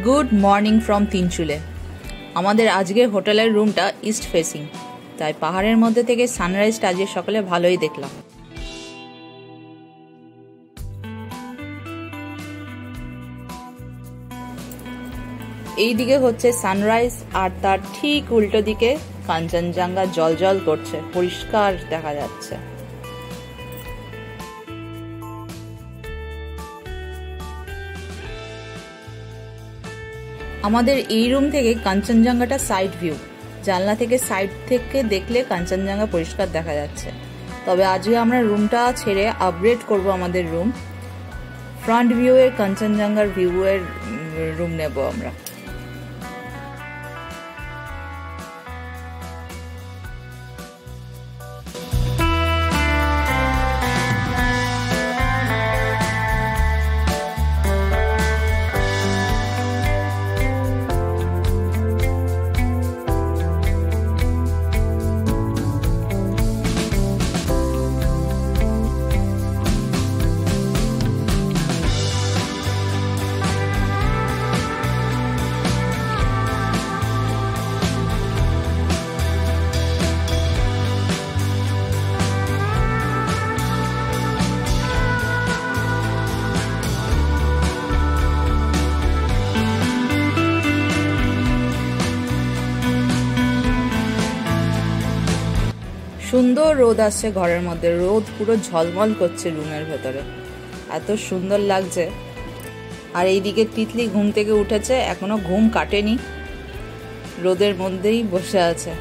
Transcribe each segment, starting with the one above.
Good morning from Tinchuley. আমাদের আজকের হোটেলের রুমটা ইস্ট ফেসিং, তাই পাহাড়ের মধ্যে থেকে সানরাইজটা আজকে সকালে ভালোই দেখলাম। এই দিকে হচ্ছে সানরাইজ, আর তার ঠিক উল্টো দিকে কাঞ্চনজঙ্ঘা জলজল করছে, পরিষ্কার দেখা যাচ্ছে। আমাদের এই রুম থেকে কাঞ্চনজঙ্ঘাটা সাইড ভিউ, জানলা থেকে সাইড থেকে দেখলে কাঞ্চনজঙ্ঘা পরিষ্কার দেখা যাচ্ছে। তবে আজকে আমরা রুমটা ছেড়ে আপগ্রেড করব আমাদের রুম, ফ্রন্ট ভিউ এর কাঞ্চনজঙ্ঘার ভিউ এর রুম নেব আমরা। সুন্দর রোদ আসছে ঘরের মধ্যে, রোদ পুরো ঝলমল করছে রুমের ভেতরে, এত সুন্দর লাগছে। আর এইদিকে তিতলি ঘুম থেকে উঠেছে, এখনো ঘুম কাটেনি, রোদের মধ্যেই বসে আছে।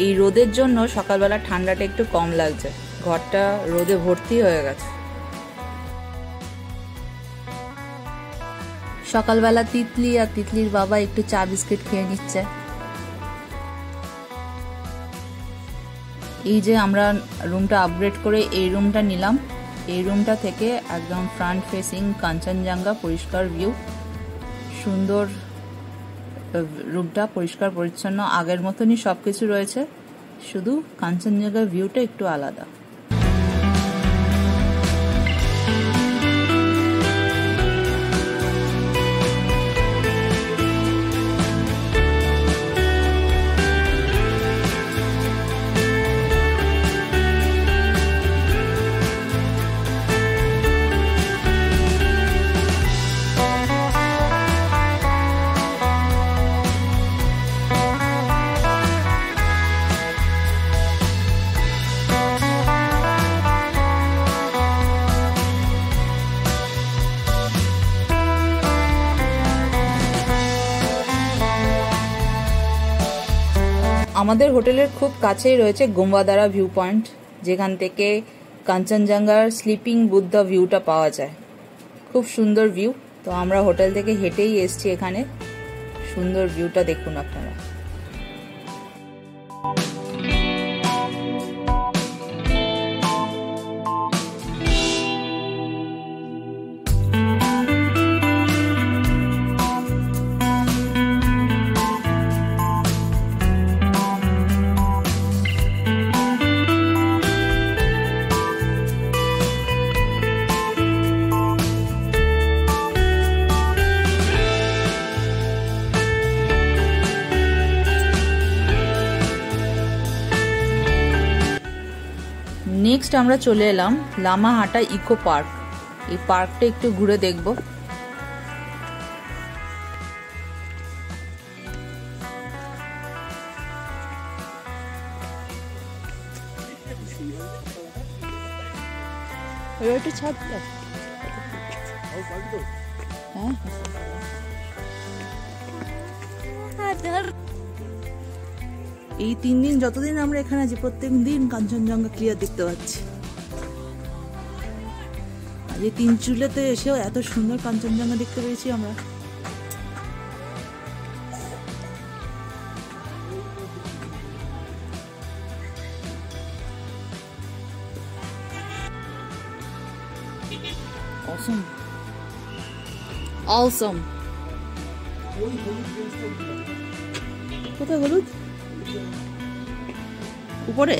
এই রোদের জন্য সকালবেলা ঠান্ডাটা একটু কম লাগছে, ঘরটা রোদে ভর্তি হয়ে গেছে। সকালবেলা তিতলি আর তিতলির বাবা একটু চা বিস্কিট খেয়ে নিচ্ছে। এই যে আমরা রুমটা আপগ্রেড করে এই রুমটা নিলাম, এই রুমটা থেকে একদম ফ্রন্ট ফেসিং কাঞ্চনজঙ্ঘা, পরিষ্কার ভিউ, সুন্দর রুমটা, পরিষ্কার পরিচ্ছন্ন, আগের মতনই সবকিছু রয়েছে, শুধু কাঞ্চনজঙ্ঘার ভিউটা একটু আলাদা। আমাদের হোটেলের খুব কাছেই রয়েছে গোম্বাদারা ভিউ পয়েন্ট, যেখান থেকে কাঞ্চনজঙ্ঘার স্লিপিং বুদ্ধা ভিউটা পাওয়া যায়। খুব সুন্দর ভিউ। তো আমরা হোটেল থেকে হেঁটেই এসছি এখানে, সুন্দর ভিউটা দেখুন আপনারা। নেক্সট আমরা চলে এলাম লামাহাটা ইকো পার্ক। এই পার্কটা একটু ঘুরে দেখব। এই 3 দিন যতদিন আমরা এখানে আছি, প্রত্যেক দিন কাঞ্চনজঙ্ঘা ক্লিয়ার দেখতে পাচ্ছি। আজ এই তিনচুলেতে এসেও এত সুন্দর কাঞ্চনজঙ্ঘা দেখতে পেয়েছি আমরা। Awesome. Awesome. কোথায় হলুদ? উপরে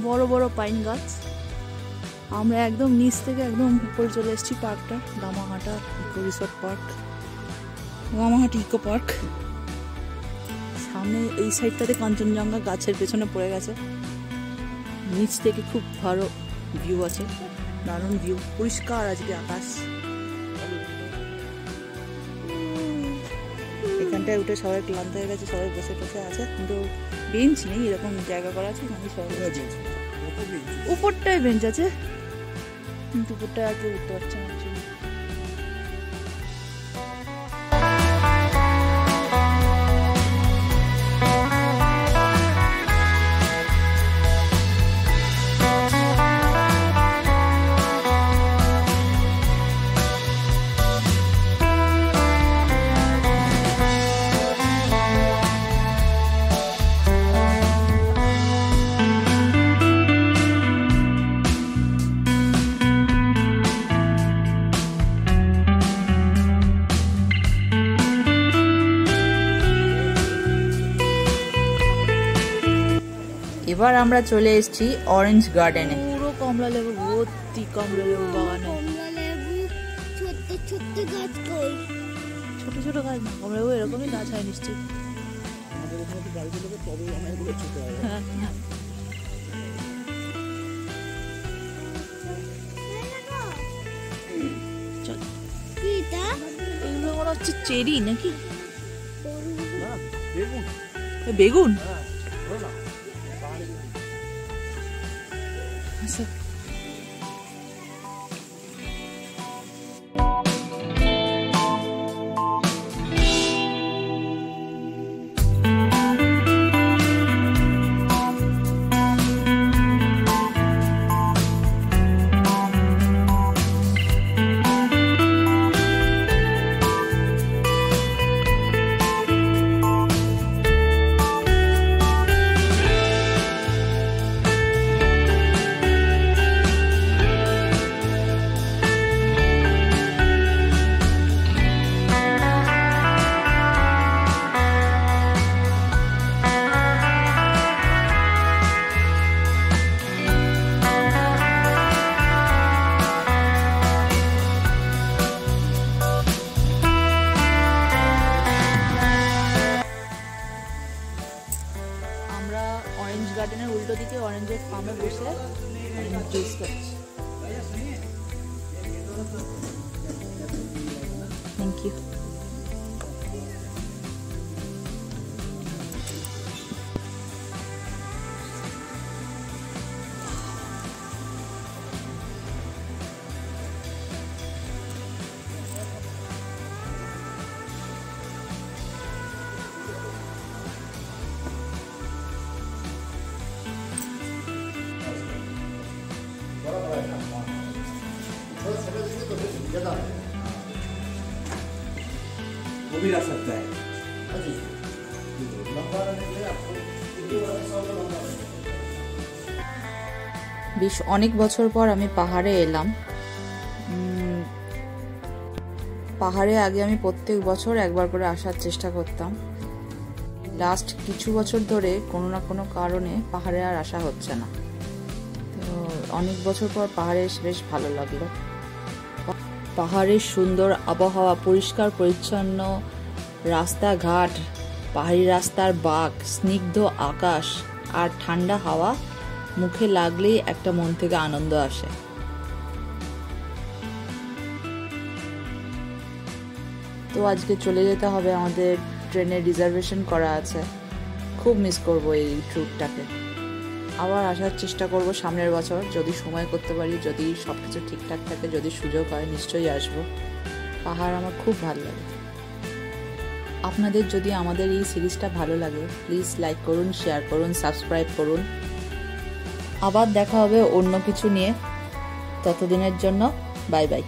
বড় বড় পাইন গাছ। আমরা একদম নিচ থেকে একদম উপরে চলে এসেছি পার্কটা, Gamahata eco resort park, Gamahati eco park. সামনে এই সাইডটাতে কাঞ্চনজঙ্ঘা গাছের পেছনে পড়ে গেছে। নিচ থেকে খুব ভালো ভিউ আছে, দারুণ ভিউ, পরিষ্কার আজকে আকাশ। এখানটায় উঠে সবাই ক্লান্ত হয়ে গেছে, সবাই বসে বসে আছে, কিন্তু বেঞ্চ নেই, এরকম জায়গা করা আছে মানে সবাই উপরটায় বেঞ্চ আছে, কিন্তু উপরটায় আর কেউ উঠতে পারছে না। এবার আমরা চলে এসেছি অরেঞ্জ গার্ডেনে। পুরো কমলা লেবু ভর্তি, কমলা লেবু বাগানে। ছোট ছোট গাছ না, কমলা লেবু এরকমই গাছ হয় নিশ্চয়ই। এগুলো মনে হচ্ছে চেরি নাকি বেগুন। আচ্ছা, অরেঞ্জ গার্ডেনের উল্টো দিকে অরেঞ্জের ফার্মে বসে জুস খাচ্ছি। Thank you. वो भी रख सकता है। বেশ অনেক বছর পর আমি পাহাড়ে এলাম। পাহাড়ে আগে আমি প্রত্যেক বছর একবার করে আসার চেষ্টা করতাম। লাস্ট কিছু বছর ধরে কোনো না কোনো কারণে পাহাড়ে আর আসা হচ্ছে না। তো অনেক বছর পর পাহাড়ে এসে বেশ ভালো লাগলো। পাহাড়ের সুন্দর আবহাওয়া, পরিষ্কার পরিচ্ছন্ন রাস্তাঘাট, পাহাড়ি রাস্তার বাঁক, স্নিগ্ধ আকাশ আর ঠান্ডা হাওয়া মুখে লাগলেই একটা মন থেকে আনন্দ আসে। তো আজকে চলে যেতে হবে, আমাদের ট্রেনের রিজার্ভেশন করা আছে। খুব মিস করব এই ট্যুরটাকে। আবার আসার চেষ্টা করব সামনের বছর, যদি সময় করতে পারি, যদি সব কিছু ঠিকঠাক থাকে, যদি সুযোগ হয় নিশ্চয়ই আসবো। পাহাড় আমার খুব ভালো লাগে। আপনাদের যদি আমাদের এই সিরিজটা ভালো লাগে প্লিজ লাইক করুন, শেয়ার করুন, সাবস্ক্রাইব করুন। আবার দেখা হবে অন্য কিছু নিয়ে। ততদিনের জন্য বাই বাই।